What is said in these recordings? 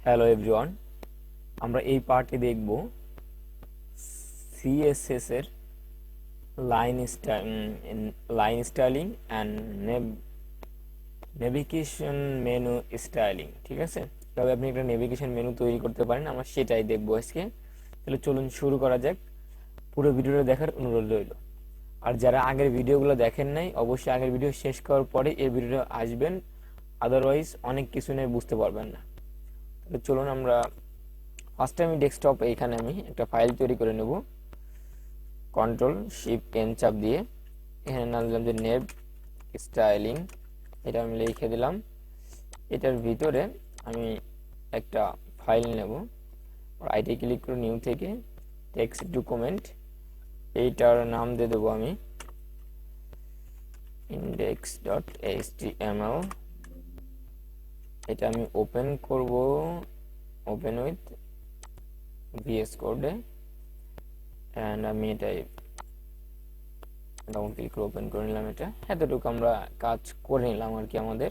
Hello everyone, আমরা এই পার্টে দেখব সিএসএস এর line styling and navigation menu styling. ঠিক আছে, তবে আপনি একটা নেভিগেশন মেনু তৈরি করতে পারেন, আমরা সেটাই দেখবো আজকে। তাহলে চলুন শুরু করা যাক। পুরো ভিডিওটা দেখার অনুরোধ রইল। আর যারা আগের ভিডিওগুলো দেখেন নাই, অবশ্যই আগের ভিডিও শেষ করার পরে এই ভিডিওটা আসবেন, আদারওয়াইজ অনেক কিছু নিয়ে বুঝতে পারবেন না। তাহলে চলুন আমরা ফার্স্টে আমি ডেস্কটপ এইখানে আমি একটা ফাইল তৈরি করে নেব। কন্ট্রোল শিফট এন চাপ দিয়ে এখানে নাম দিলাম যে নেভ স্টাইলিং, এটা আমি লিখে দিলাম। এটার ভিতরে আমি একটা ফাইল নেব, রাইটে ক্লিক করে নিউ থেকে টেক্সট ডকুমেন্ট, এইটার নাম দিয়ে দেবো আমি index.html। এটা আমি ওপেন করব, ওপেন উইথ ভিএস কোডে, এন্ড আমি এটাই ডাউন ক্লিক করে ওপেন করে নিলাম। এটা এতটুকু আমরা কাজ করে নিলাম আর কি, আমাদের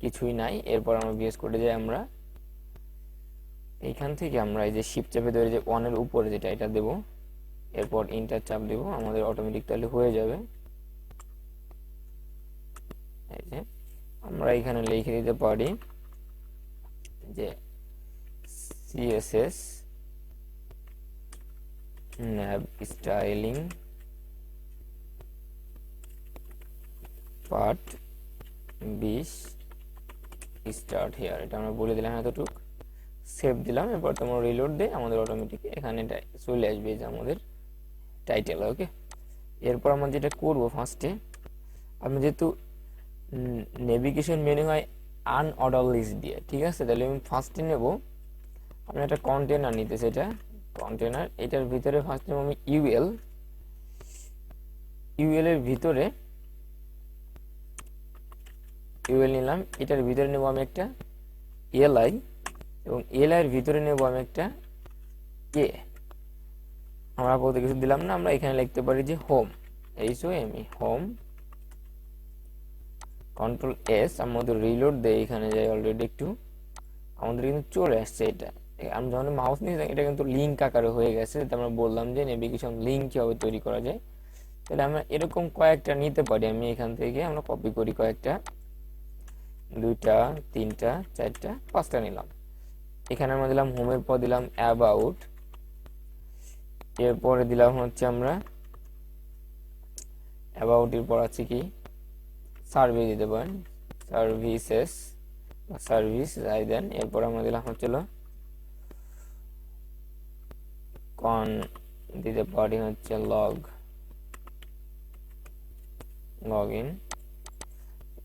কিছুই নাই। এরপর আমরা ভিএস কোডে যাই, আমরা এইখান থেকে আমরা এই যে শিফট চাপে ধরে যে ওয়ানের উপরে যেটা এটা দেব, এরপর ইন্টার চাপ দেব, আমাদের অটোমেটিক তাহলে হয়ে যাবে। এই যে আমরা এখানে লিখে দিতে পারি যে CSS nav styling part 20 start here, এটা আমরা বলে দিলাম। এতটুক সেভ দিলাম। এরপর তোমরা রিলোড দিয়ে আমাদের অটোমেটিক এখানে এটা চলে আসবে যে আমাদের টাইটেল। ওকে, এরপর আমরা যেটা করব ফার্স্টে, আমি যেহেতু নেভিগেশন মেনু হয় আনঅর্ডার লিস্ট দিয়ে, ঠিক আছে, তাহলে আমি ফার্স্টে নেব, আমি একটা কন্টেনার নিতেছি। এটা কন্টেনার, এটার ভিতরে ফার্স্ট নেব আমি ইউএল এর ভিতরে ইউএল নিলাম। এটার ভিতরে নেব আমি একটা এলআই, এবং এলআই এর ভিতরে নেব আমি একটা কে। আমরা বলতে কিছু দিলাম না, আমরা এখানে লিখতে পারি যে home, HOME home. Control S, আমাদের রিলোড দেয়, এখানে যাই অলরেডি একটু আমাদের কিন্তু চলে আসছে। এটা আমি যখন মাউস নিয়ে এটা কিন্তু লিঙ্ক আকারে হয়ে গেছে। আমরা বললাম যে নেভিগেশন লিঙ্ক কিভাবে তৈরি করা যায়, তাহলে আমরা এরকম কয়েকটা নিতে পারি। আমি এখান থেকে আমরা কপি করি কয়েকটা, 2টা 3টা 4টা 5টা নিলাম। এখানে আমরা দিলাম হোমের পর দিলাম অ্যাবাউট, এরপরে দিলাম হচ্ছে আমরা অ্যাবাউট এর পর আছে কি সার্ভিস দিতে পারেন, সার্ভিসেস বা সার্ভিস যাই দেন। এরপর আমরা দিলাম হচ্ছিল কন দিতে পারি হচ্ছে লগ ইন,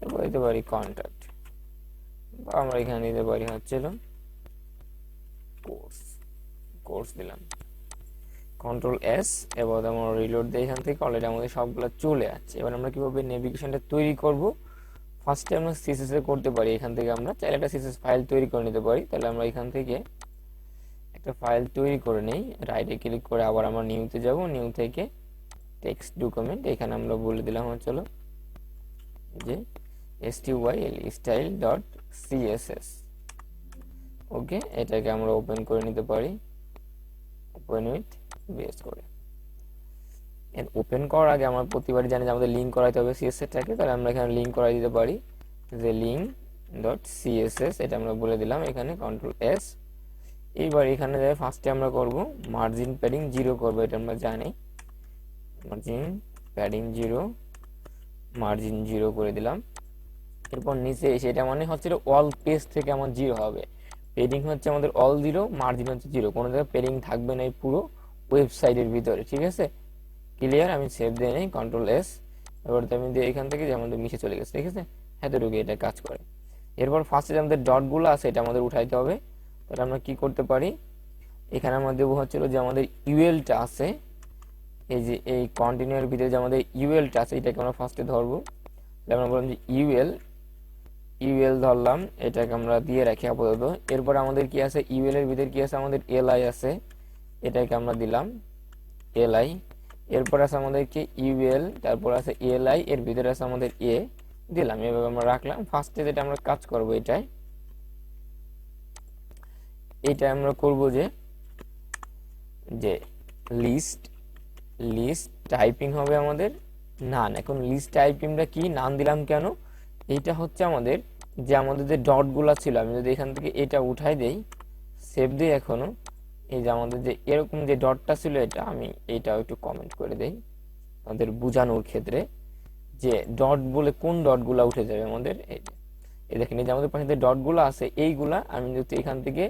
এরপর দিতে পারি কন্ট্যাক্ট, বা আমরা এখানে দিতে পারি হচ্ছিল কোর্স দিলাম। কন্ট্রোল এস, এবার আমরা রিলোড দিয়ে এখান থেকে অলরেডি আমাদের সবগুলো চলে আসছে। এবার আমরা কিভাবে নেভিগেশনটা তৈরি করব, ফার্স্টে আমরা সিএসএস এ করতে পারি। এখান থেকে আমরা চাইলে একটা সিএসএস ফাইল তৈরি করে নিতে পারি। তাহলে আমরা এখান থেকে একটা ফাইল তৈরি করে নেই, রাইটে ক্লিক করে আবার আমরা নিউতে যাব, নিউ থেকে টেক্সট ডকুমেন্ট, এখানে আমরা বলে দিলাম হচ্ছিল যে style.css। ওকে, এটাকে আমরা ওপেন করে নিতে পারি, ওপেন উইথ ভিএস করে। এর ওপেন করার আগে আমরা প্রতিবারই জানি যে আমাদের লিঙ্ক করাইতে হবে সিএসএসটাকে, তাহলে আমরা এখানে লিঙ্ক করাই দিতে পারি যে link.css, এটা আমরা বলে দিলাম এখানে কন্ট্রোল এস। এইবার এখানে যাই ফার্স্টে আমরা করব মার্জিন প্যাডিং 0 করব, এটা আমরা জানি। মার্জিন প্যাডিং 0, মার্জিন 0 করে দিলাম। এরপর নিচে এসে, এটা মানে হচ্ছে অল পেজ থেকে আমার 0 হবে, পেডিং হচ্ছে আমাদের অল 0, মার্জিন হচ্ছে 0, কোনো জায়গায় পেডিং থাকবে না এই পুরো ওয়েবসাইটের ভিতরে। ঠিক আছে, ক্লিয়ার। আমি সেভ দিয়ে নেই, কন্ট্রোল এস। এবার আমি দিয়ে এখান থেকে যে আমাদের মিশে চলে গেছে, ঠিক আছে, এতটুকু এটা কাজ করে। এরপর ফার্স্টে যে আমাদের ডটগুলো আছে এটা আমাদের উঠাইতে হবে। তাহলে আমরা কি করতে পারি, এখানে আমরা দেবো হচ্ছিল যে আমাদের ইউএলটা আছে, এই যে এই কন্টিনিউর ভিতরে যে আমাদের ইউএলটা আছে, এটাকে আমরা ফার্স্টে ধরবো। তাহলে আমরা বললাম যে ইউএল ধরলাম, এটাকে আমরা দিয়ে রাখি আপাতত। এরপর আমাদের কি আছে, ইউএল এর ভিতরে কি আছে, আমাদের এলআই আছে, এটাকে আমরা দিলাম এলআই। এরপর আছে আমাদের কি ইউএল, তারপর আছে এলআই, এর ভিতরে আছে আমাদের এ, দিলাম। এভাবে আমরা রাখলাম। ফার্স্টে যেটা আমরা কাজ করব এটাই এইটা আমরা করব যে যে লিস্ট লিস্ট টাইপিং হবে আমাদের নান। এখন লিস্ট টাইপিংটা কি, নান দিলাম কেন, এইটা হচ্ছে আমাদের যে আমাদের যে ডটগুলো ছিল, আমি যদি এখান থেকে এটা উঠাই দেই, সেভ দিই এখনো, এই যে আমাদের যে এরকম যে ডটটা ছিল, এটা আমি এইটাও একটু কমেন্ট করে দেই আমাদের বোঝানোর ক্ষেত্রে, যে ডট বলে কোন ডটগুলা উঠে যাবে আমাদের। এই দেখেন এই যে আমাদের পাশে যে ডটগুলো আছে, এইগুলা আমি যদি এখান থেকে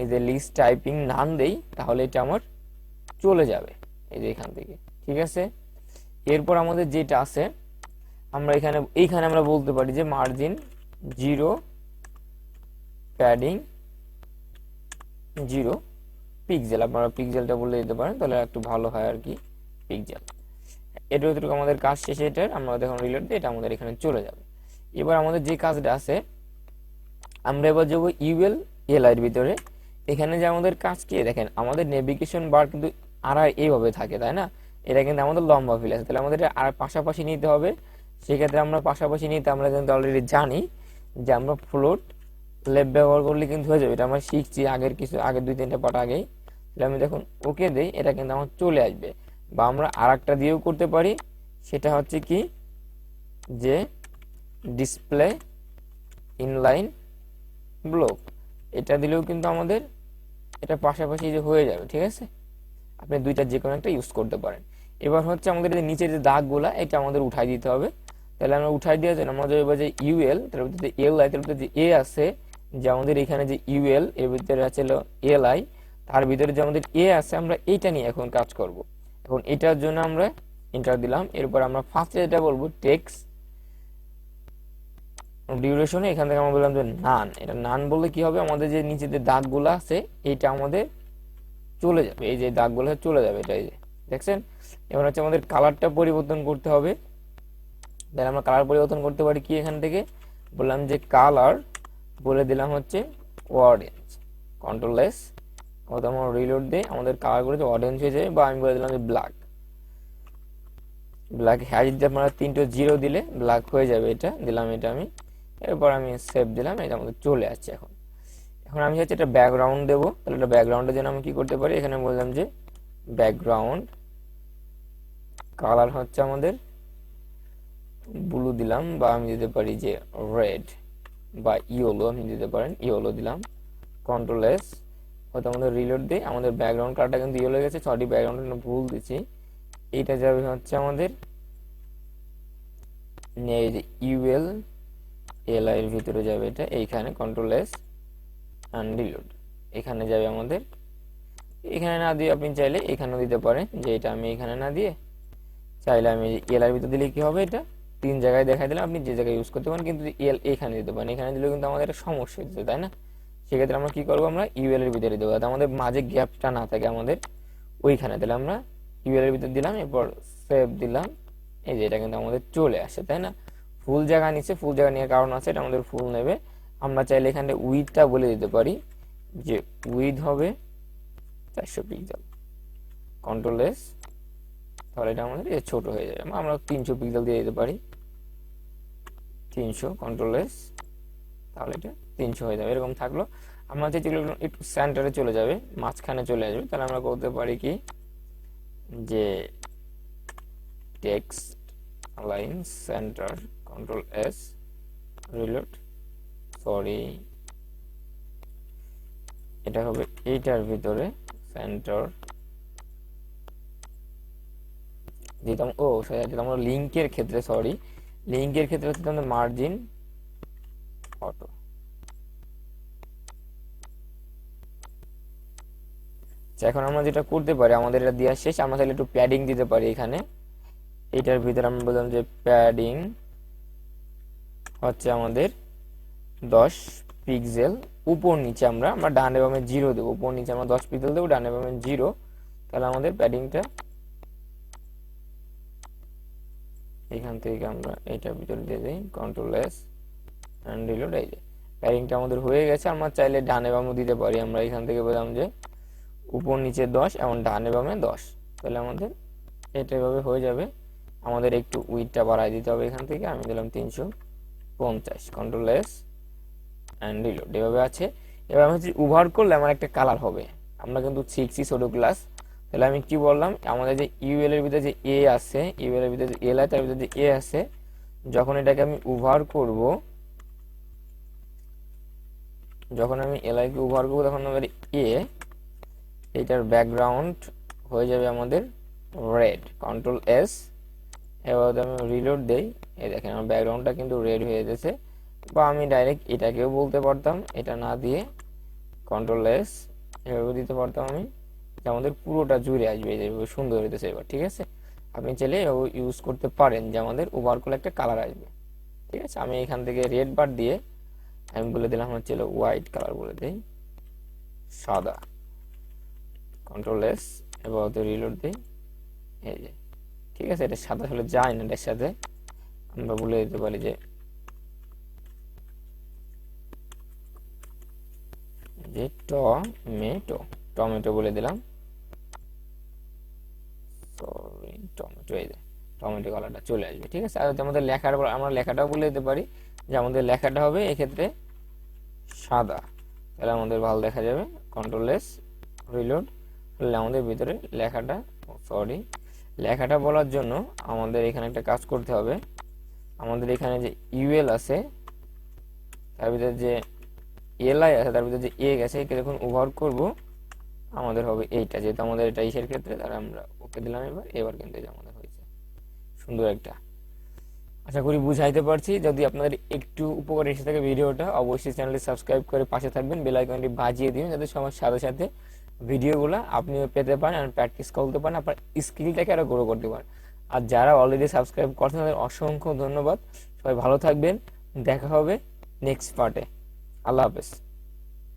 এই যে লিস্ট টাইপিং নান দেই, তাহলে এটা আমার চলে যাবে এই যে এখান থেকে, ঠিক আছে। এরপর আমাদের যেটা আছে, আমরা এইখানে আমরা বলতে পারি যে মার্জিন 0, প্যাডিং 0 পিক্সেল, আপনারা পিক্সেলটা বলে দিতে পারেন, তাহলে একটু ভালো হয় আর কি, পিক্সেল। এটার ভিতরে আমাদের কাজ শেষে, এটার আমরা দেখুন রিলেট দিয়ে এটা আমাদের এখানে চলে যাবে। এবার আমাদের যে কাজটা আছে, আমরা এবার যাবো ইউএল এলআই এর ভিতরে। এখানে যে আমাদের কাজ কি, দেখেন আমাদের নেভিগেশন বার কিন্তু আর এইভাবে থাকে, তাই না, এটা কিন্তু আমাদের লম্বা ফিল আছে, তাহলে আমাদের আর পাশাপাশি নিতে হবে। সেক্ষেত্রে আমরা পাশাপাশি নিতে আমরা কিন্তু অলরেডি জানি যে আমরা ফ্লোট লেফট ব্যবহার করলে কিন্তু হয়ে যাবে, এটা আমরা শিখছি আগের 2-3টা পার্ট আগেই। তাহলে আমি যখন ওকে দেই, এটা কিন্তু আমার চলে আসবে। বা আমরা আর একটা দিয়েও করতে পারি, সেটা হচ্ছে কি যে ডিসপ্লে ইনলাইন ব্লক, এটা দিলেও কিন্তু আমাদের এটা পাশাপাশি যে হয়ে যাবে, ঠিক আছে। আপনি দুইটা যে কোনো একটা ইউজ করতে পারেন। এবার হচ্ছে আমাদের যে নিচের যে দাগগুলা, এটা আমাদের উঠাই দিতে হবে। তাহলে আমরা উঠাই দিয়ে যাই, আমাদের এবার যে ইউএল, তার ভিতরে যে এল আই, তার ভিতরে যে এ আছে, যে আমাদের এখানে যে ইউএল এর ভিতরে আছে এল আই, তার ভিতরে যে আমাদের এ আছে, আমরা এইটা নিয়ে এখন কাজ করব। এখন এটার জন্য আমরা এন্টার দিলাম। এরপর আমরা ফার্স্টে যেটা বলবো টেক্সট ডিউরেশনে, এখান থেকে আমরা বললাম যে নান। এটা নান বললে কি হবে, আমাদের যে নিচে যে দাগগুলো আছে, এইটা আমাদের চলে যাবে, এই যে দাগগুলো চলে যাবে, এটা এই যে দেখছেন। এবার হচ্ছে আমাদের কালারটা পরিবর্তন করতে হবে। তাহলে আমরা কালার পরিবর্তন করতে পারি কি, এখান থেকে বললাম যে কালার, বলে দিলাম হচ্ছে অরেঞ্জ, কন্ট্রোল এস, আমরা রিলোড দিই, আমাদের কালারগুলো যে অরেঞ্জ হয়ে যায়। বা আমি বলে দিলাম যে ব্ল্যাক, ব্ল্যাক হ্যাশ দিয়ে আপনারা 3টে 0 দিলে ব্ল্যাক হয়ে যাবে, এটা দিলাম, এটা আমি। এরপর আমি সেভ দিলাম, এটা আমাদের চলে আসছে। এখন এখন আমি হচ্ছে এটা ব্যাকগ্রাউন্ড দেবো। তাহলে এটা ব্যাকগ্রাউন্ডের জন্য আমি কি করতে পারি, এখানে বললাম যে ব্যাকগ্রাউন্ড কালার হচ্ছে আমাদের ব্লু দিলাম, বা আমি দিতে পারি যে রেড বা ইয়েলো, আপনি দিতে পারেন ইয়েলো দিলাম, কন্ট্রোল এস, হয়তো আমাদের রিলোড দিই। আমাদের ব্যাকগ্রাউন্ড কালারটা কিন্তু ইয়েলো গেছে, সরি ব্যাকগ্রাউন্ডটা ভুল দিচ্ছি। এইটা যাবে হচ্ছে আমাদের এই যে ইউএল এলআই এর ভিতরে যাবে, এটা এইখানে কন্ট্রোল এস এন্ড রিলোড, এখানে যাবে আমাদের। এখানে না দিয়ে আপনি চাইলে এখানেও দিতে পারেন, যে এটা আমি এখানে না দিয়ে চাইলে আমি এলআই এর ভিতরে দিলে কি হবে, এটা 3 জায়গায় দেখাই দিলাম, আপনি যে জায়গায় ইউজ করতে পারেন। কিন্তু এল এখানে দিতে পারেন, এখানে দিলেও কিন্তু আমাদের একটা সমস্যা হচ্ছে, তাই না। সেক্ষেত্রে আমরা কি করবো, আমরা ইউএল এর ভিতরে দেবো, যাতে আমাদের মাঝে গ্যাপটা না থাকে আমাদের ওইখানে। তাহলে আমরা ইউএল এর ভিতরে দিলাম, এরপর সেভ দিলাম, এই যে এটা কিন্তু আমাদের চলে আসে, তাই না। ফুল জায়গা নিচ্ছে, ফুল জায়গা নেওয়ার কারণ আছে, এটা আমাদের ফুল নেবে। আমরা চাইলে এখানে উইডটা বলে দিতে পারি, যে উইড হবে 400 পিক্সেল, কন্ট্রোল এস, তাহলে এটা আমাদের ছোট হয়ে যাবে। আমরা 300 পিক্সেল দিয়ে দিতে পারি, 300, কন্ট্রোল এস, তাহলে এটা 300 হয়ে যাবে। এরকম থাকলো। আমরা যেগুলো একটু সেন্টারে চলে যাবে, মাঝখানে চলে আসবে, তাহলে আমরা করতে পারি কি, যে text line centre, control S, reload, sorry এটা হবে এইটার ভিতরে সেন্টার দিতাম। ও সেটা আমরা লিঙ্কের ক্ষেত্রে, সরি লিঙ্কের ক্ষেত্রে হচ্ছে আমাদের মার্জিন অটো। এখন আমরা যেটা করতে পারি, আমাদের এটা দেওয়া শেষ, আমরা তাহলে একটু প্যাডিং দিতে পারি এখানে। এটার ভিতরে আমরা বললাম যে প্যাডিং হচ্ছে আমাদের 10 পিক্সেল, উপর নিচে আমরা ডানে বামে 0 দেবো, উপর নিচে আমরা 10 পিক্সেল দেবো, ডানে বামে 0। তাহলে আমাদের প্যাডিংটা এখান থেকে আমরা এটার ভিতরে দিয়ে দিই, কন্ট্রোল এস এন্ড রিলোড, এই যে প্যাডিংটা আমাদের হয়ে গেছে। আমরা চাইলে ডানে বামে দিতে পারি, আমরা এখান থেকে বললাম যে উপর নিচে 10 এবং ডানে বামে 10, তাহলে আমাদের এটা এভাবে হয়ে যাবে। আমাদের একটু উইডটা বাড়াই দিতে হবে, এখান থেকে আমি দিলাম 350, কন্ট্রোল এস এন্ড রিলোড, এভাবে আছে। এবার আমি হচ্ছে ওভার করলে আমার একটা কালার হবে, আমরা কিন্তু শিখছি ছোট ক্লাস। তাহলে আমি কি বললাম, আমাদের যে ইউএল এর ভিতরে যে এ আছে, ইউএল এর ভিতরে যে এল আছে তার ভিতরে যে এ আছে, যখন এটাকে আমি ওভার করব, যখন আমি এলআই কে ওভার করবো তখন আমাদের এ, এটার ব্যাকগ্রাউন্ড হয়ে যাবে আমাদের রেড। কন্ট্রোল এস, এবার আমি রিলোড দেই, এই দেখেন আমার ব্যাকগ্রাউন্ডটা কিন্তু রেড হয়ে গেছে। বা আমি ডাইরেক্ট এটাকেও বলতে পারতাম, এটা না দিয়ে কন্ট্রোল এস এভাবে দিতে পারতাম আমি, যে আমাদের পুরোটা জুড়ে আসবে, যেভাবে সুন্দর হইতেছে এবার। ঠিক আছে, আপনি চাইলে ইউজ করতে পারেন যে আমাদের ওভার করলে একটা কালার আসবে। ঠিক আছে, আমি এখান থেকে রেড বার দিয়ে আমি বলে দিলাম হচ্ছে হোয়াইট কালার বলে দিই, সাদা। কন্ট্রোল এস, এবার রিলোড দিই, এই যে ঠিক আছে, এটা সাদা হলে যায় না, এটার সাথে আমরা বলে দিতে পারি যে টমেটো, টমেটো বলে দিলাম, সরি টমেটো, এই যে টমেটো কালারটা চলে আসবে। ঠিক আছে, আর আমাদের লেখার আমরা লেখাটাও বলে দিতে পারি যে আমাদের লেখাটা হবে এক্ষেত্রে সাদা, তাহলে আমাদের ভালো দেখা যাবে। কন্ট্রোল এস রিলোড করলে আমাদের ভিতরে লেখাটা, সরি লেখাটা বলার জন্য আমাদের এখানে একটা কাজ করতে হবে। আমাদের এখানে যে ইউএল আছে তার ভিতরে যে এলআই আছে তার ভিতরে যে এ গেছে, একে যখন ওভার করব আমাদের হবে এইটা, যেহেতু আমাদের এটা ইসের ক্ষেত্রে, তাহলে আমরা ওকে দিলাম। এবার কিন্তু এটা আমাদের হয়েছে সুন্দর একটা। আশা করি বুঝাইতে পারছি। যদি আপনাদের একটু উপকার এসে থাকে ভিডিওটা, অবশ্যই চ্যানেলটি সাবস্ক্রাইব করে পাশে থাকবেন, বেল আইকনটি বাজিয়ে দিন, যাতে সময়ের সাথে সাথে ভিডিওগুলো আপনিও পেতে পারেন আর প্র্যাকটিস করতে পারেন, আপনার স্কিলটাকে আরো গ্রো করতে পারেন। আর যারা অলরেডি সাবস্ক্রাইব করছেন তাদের অসংখ্য ধন্যবাদ। সবাই ভালো থাকবেন, দেখা হবে নেক্সট পার্টে। আল্লাহ হাফেজ।